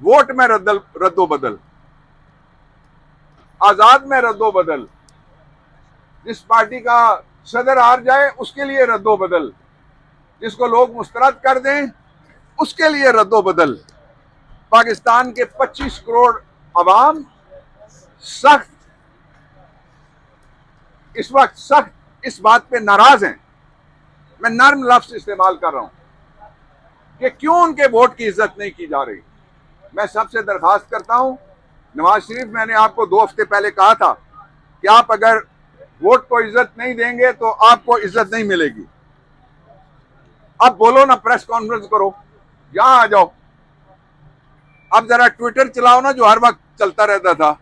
Vote में रद्दो बदल, आजाद में रद्दो बदल, जिस पार्टी का सदर हार जाए उसके लिए रद्दो बदल, जिसको लोग मुस्तरद कर दें उसके लिए रद्दो बदल। पाकिस्तान के 25 करोड़ अवाम सख्त इस वक्त सख्त इस बात पे नाराज हैं, मैं नर्म लफ्ज इस्तेमाल कर रहा हूं, कि क्यों उनके वोट की इज्जत नहीं की जा रही। मैं सबसे दरखास्त करता हूं, नवाज शरीफ, मैंने आपको 2 हफ्ते पहले कहा था कि आप अगर वोट को इज्जत नहीं देंगे तो आपको इज्जत नहीं मिलेगी। अब बोलो ना, प्रेस कॉन्फ्रेंस करो, यहां आ जाओ। अब जरा ट्विटर चलाओ ना, जो हर वक्त चलता रहता था।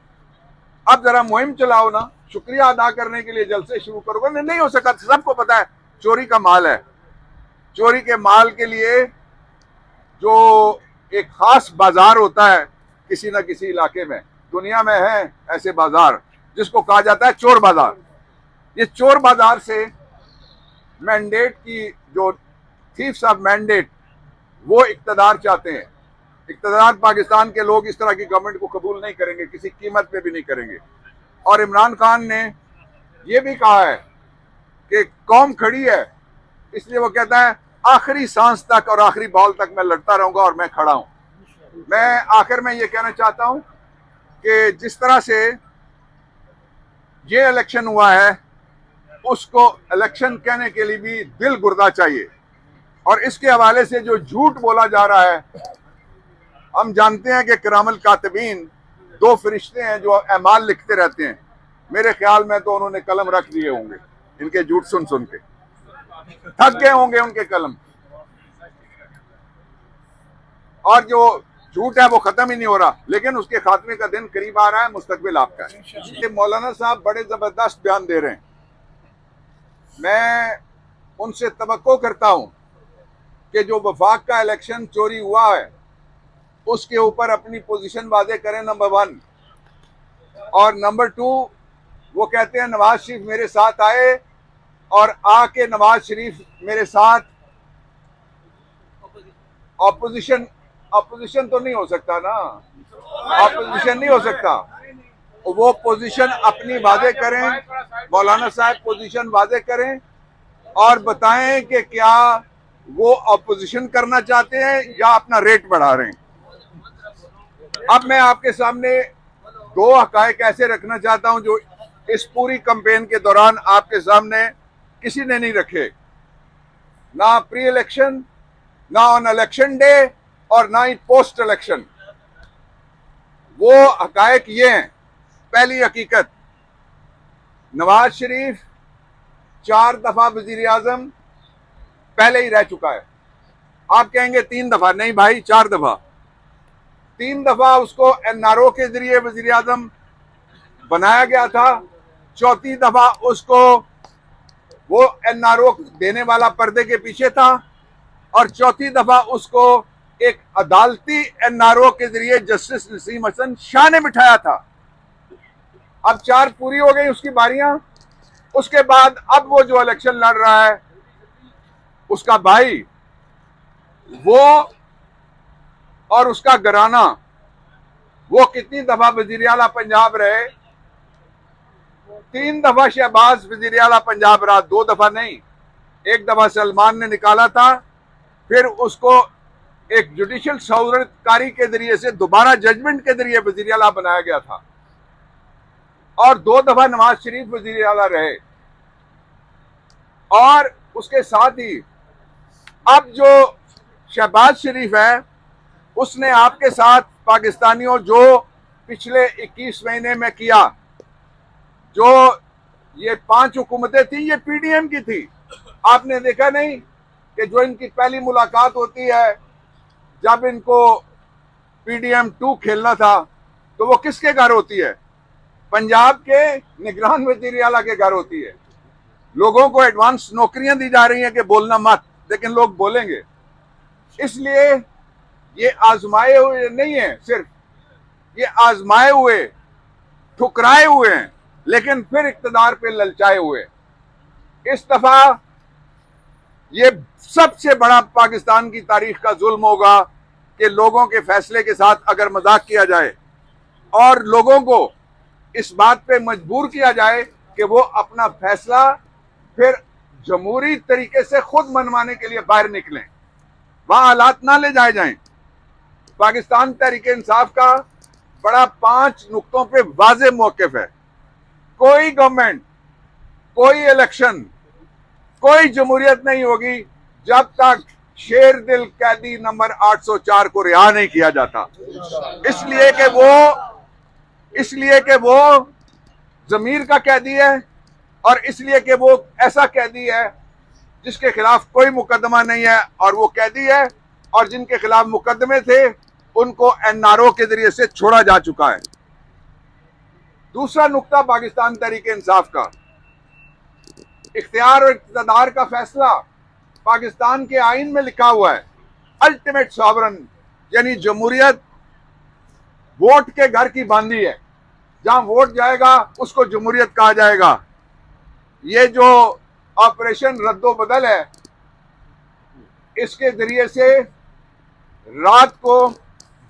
अब जरा मुहिम चलाओ ना, शुक्रिया अदा करने के लिए जलसे शुरू करोगे। नहीं हो सका, सबको पता है चोरी का माल है। चोरी के माल के लिए जो एक खास बाजार होता है किसी न किसी इलाके में, दुनिया में है ऐसे बाजार, जिसको कहा जाता है चोर बाजार। ये चोर बाजार से मैंडेट की जो थीफ्स ऑफ मैंडेट, वो इक्तदार चाहते हैं। इक्तदार पाकिस्तान के लोग इस तरह की गवर्नमेंट को कबूल नहीं करेंगे, किसी कीमत पे भी नहीं करेंगे। और इमरान खान ने यह भी कहा है कि कौम खड़ी है, इसलिए वो कहता है आखिरी सांस तक और आखिरी बॉल तक मैं लड़ता रहूंगा और मैं खड़ा हूं। मैं आखिर में ये कहना चाहता हूं कि जिस तरह से ये इलेक्शन हुआ है, उसको इलेक्शन कहने के लिए भी दिल गुर्दा चाहिए। और इसके हवाले से जो झूठ बोला जा रहा है, हम जानते हैं कि करामल कातिबीन 2 फरिश्ते हैं जो अमाल लिखते रहते हैं। मेरे ख्याल में तो उन्होंने कलम रख दिए होंगे, इनके झूठ सुन सुन के थक गए होंगे उनके कलम। और जो झूठ है वो खत्म ही नहीं हो रहा, लेकिन उसके खात्मे का दिन करीब आ रहा है, मुस्तकबिल आपका है। ये मौलाना साहब बड़े जबरदस्त बयान दे रहे हैं। मैं उनसे तवक्को करता हूं कि जो वफाक का इलेक्शन चोरी हुआ है उसके ऊपर अपनी पोजीशन वादे करें, नंबर 1। और नंबर 2, वो कहते हैं नवाज शरीफ मेरे साथ आए, और आके नवाज शरीफ मेरे साथ ऑपोजिशन तो नहीं हो सकता ना, ऑपोजिशन नहीं हो सकता। वो पोजीशन अपनी वादे करें, मौलाना साहब पोजीशन वादे करें और बताएं कि क्या वो ऑपोजिशन करना चाहते हैं या अपना रेट बढ़ा रहे हैं। अब मैं आपके सामने 2 हकायक ऐसे रखना चाहता हूं जो इस पूरी कैंपेन के दौरान आपके सामने किसी ने नहीं रखे, ना प्री इलेक्शन, ना ऑन इलेक्शन डे, और ना ही पोस्ट इलेक्शन। वो हकायक ये हैं। पहली हकीकत, नवाज शरीफ 4 दफा वजीर आजम पहले ही रह चुका है। आप कहेंगे 3 दफा, नहीं भाई 4 दफा। 3 दफा उसको एनआरओ के जरिए वजीर आजम बनाया गया था। चौथी दफा उसको वो एनआरओ देने वाला पर्दे के पीछे था, और चौथी दफा उसको एक अदालती एनआरओ के जरिए जस्टिस नसीम हसन शाह ने बिठाया था। अब 4 पूरी हो गई उसकी बारियां। उसके बाद अब वो जो इलेक्शन लड़ रहा है, उसका भाई वो और उसका घराना, वो कितनी दफा वजीर आला पंजाब रहे? 3 दफा शहबाज वजीर आला पंजाब रहा, 2 दफा नहीं। 1 दफा सलमान ने निकाला था, फिर उसको एक जुडिशियल सहूलतकारी के जरिए से दोबारा जजमेंट के जरिए वजीर आला बनाया गया था, और 2 दफा नवाज शरीफ वजीर आला रहे। और उसके साथ ही अब जो शहबाज शरीफ है, उसने आपके साथ पाकिस्तानियों जो पिछले 21 महीने में किया, जो ये 5 हुकूमतें थी, ये पीडीएम की थी। आपने देखा नहीं कि जो इनकी पहली मुलाकात होती है, जब इनको पीडीएम 2 खेलना था, तो वो किसके घर होती है? पंजाब के निगरान वजीर आला के घर होती है। लोगों को एडवांस नौकरियां दी जा रही हैं कि बोलना मत, लेकिन लोग बोलेंगे। इसलिए ये आजमाए हुए नहीं है, सिर्फ ये आजमाए हुए, ठुकराए हुए हैं, लेकिन फिर इक्तदार पे ललचाए हुए। इस दफा ये सबसे बड़ा पाकिस्तान की तारीख का जुल्म होगा कि लोगों के फैसले के साथ अगर मजाक किया जाए और लोगों को इस बात पे मजबूर किया जाए कि वो अपना फैसला फिर जमहूरी तरीके से खुद मनवाने के लिए बाहर निकलें, वहां हालात ना ले जाए जाएं। पाकिस्तान तहरीक इंसाफ का बड़ा 5 नुक्तों पे वाज़ेह मौक़िफ़ है। कोई गवर्नमेंट, कोई इलेक्शन, कोई जमहूरियत नहीं होगी जब तक शेर दिल कैदी नंबर 804 को रिहा नहीं किया जाता। इसलिए कि वो जमीर का कैदी है और इसलिए कि वो ऐसा कैदी है जिसके खिलाफ कोई मुकदमा नहीं है, और वो कैदी है और जिनके खिलाफ मुकदमे थे उनको एनआरओ के जरिए से छोड़ा जा चुका है। दूसरा नुक्ता पाकिस्तान तहरीक इंसाफ का, इख्तियार और इक़्तिदार का फैसला पाकिस्तान के आइन में लिखा हुआ है। अल्टीमेट सॉवरन यानी जमहूरियत वोट के घर की बांधी है, जहां वोट जाएगा उसको जमहूरियत कहा जाएगा। ये जो ऑपरेशन रद्दो बदल है, इसके जरिए से रात को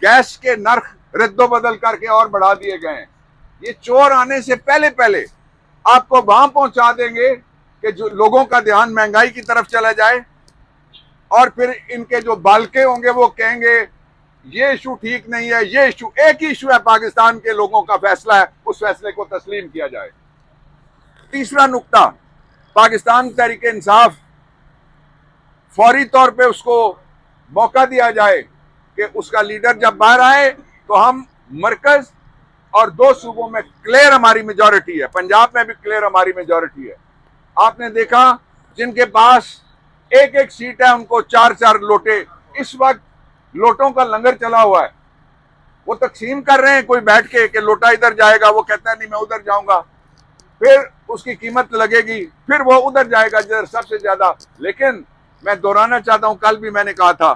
गैस के नर्ख रद्दो बदल करके और बढ़ा दिए गए हैं। ये चोर आने से पहले पहले आपको वहां पहुंचा देंगे कि जो लोगों का ध्यान महंगाई की तरफ चला जाए, और फिर इनके जो बालके होंगे वो कहेंगे ये इशू ठीक नहीं है, ये इशू एक ही इशू है, पाकिस्तान के लोगों का फैसला है, उस फैसले को तस्लीम किया जाए। तीसरा नुक्ता, पाकिस्तान तहरीक इंसाफ फौरी तौर पे उसको मौका दिया जाए कि उसका लीडर जब बाहर आए तो हम मरकज और 2 सूबों में क्लियर हमारी मेजॉरिटी है, पंजाब में भी क्लियर हमारी मेजॉरिटी है। आपने देखा जिनके पास एक एक सीट है उनको 4-4 लोटे, इस वक्त लोटों का लंगर चला हुआ है, वो तकसीम कर रहे हैं। कोई बैठ के कि लोटा इधर जाएगा, वो कहता है नहीं मैं उधर जाऊंगा, फिर उसकी कीमत लगेगी, फिर वो उधर जाएगा जिधर सबसे ज्यादा। लेकिन मैं दोहराना चाहता हूं, कल भी मैंने कहा था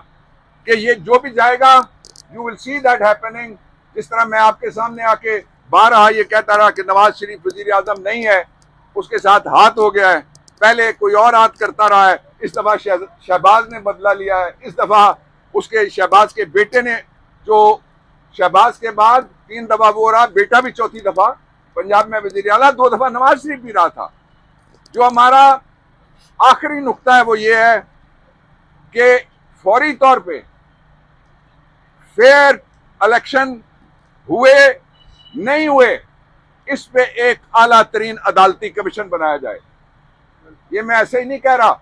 कि ये जो भी जाएगा you will see that happening. जिस तरह मैं आपके सामने आके बारहा ये कहता रहा कि नवाज शरीफ वजीर आजम नहीं है, उसके साथ हाथ हो गया है, पहले कोई और हाथ करता रहा है, इस दफा शहबाज ने बदला लिया है, इस दफा उसके शहबाज के बेटे ने, जो शहबाज के बाद 3 दफा वो रहा, बेटा भी 4थी दफा पंजाब में वजीर आला, 2 दफा नवाज शरीफ भी रहा था। जो हमारा आखिरी नुक्ता है वो ये है कि फौरी तौर पे फेयर इलेक्शन हुए नहीं हुए, इस पे एक आला तरीन अदालती कमीशन बनाया जाए। ये मैं ऐसे ही नहीं कह रहा,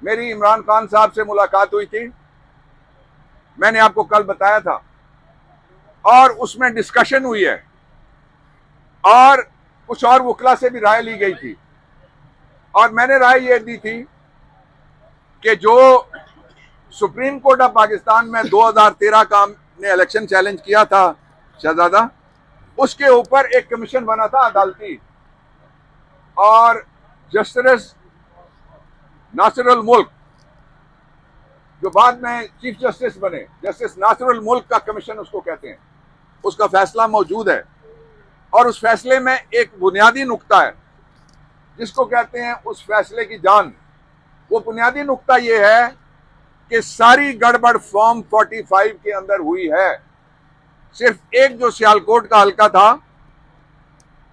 मेरी इमरान खान साहब से मुलाकात हुई थी, मैंने आपको कल बताया था, और उसमें डिस्कशन हुई है और कुछ और वकला से भी राय ली गई थी, और मैंने राय ये दी थी कि जो सुप्रीम कोर्ट ऑफ पाकिस्तान में 2013 का ने इलेक्शन चैलेंज किया था शहजादा, उसके ऊपर एक कमीशन बना था अदालती, और जस्टिस नासिरुल मुल्क जो बाद में चीफ जस्टिस बने, जस्टिस नासिरुल मुल्क का कमीशन उसको कहते हैं, उसका फैसला मौजूद है। और उस फैसले में एक बुनियादी नुक्ता है जिसको कहते हैं उस फैसले की जान। वो बुनियादी नुक्ता ये है कि सारी गड़बड़ फॉर्म 45 के अंदर हुई है। सिर्फ एक जो सियालकोट का हल्का था,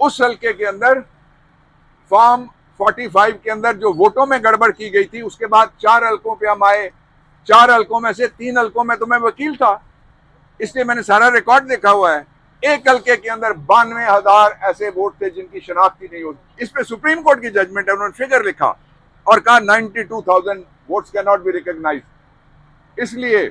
उस हल्के के अंदर फॉर्म 45 के अंदर जो वोटों में गड़बड़ की गई थी, उसके बाद 4 हल्कों पे हम आए, 4 हल्कों में से 3 हल्कों में तो मैं वकील था, इसलिए मैंने सारा रिकॉर्ड देखा हुआ है। एक हल्के के अंदर 92,000 ऐसे वोट थे जिनकी शनाख्त ही नहीं होती। इस पे सुप्रीम कोर्ट की जजमेंट है, उन्होंने फिगर लिखा और कहा 92,000 votes can not be recognised. इसलिए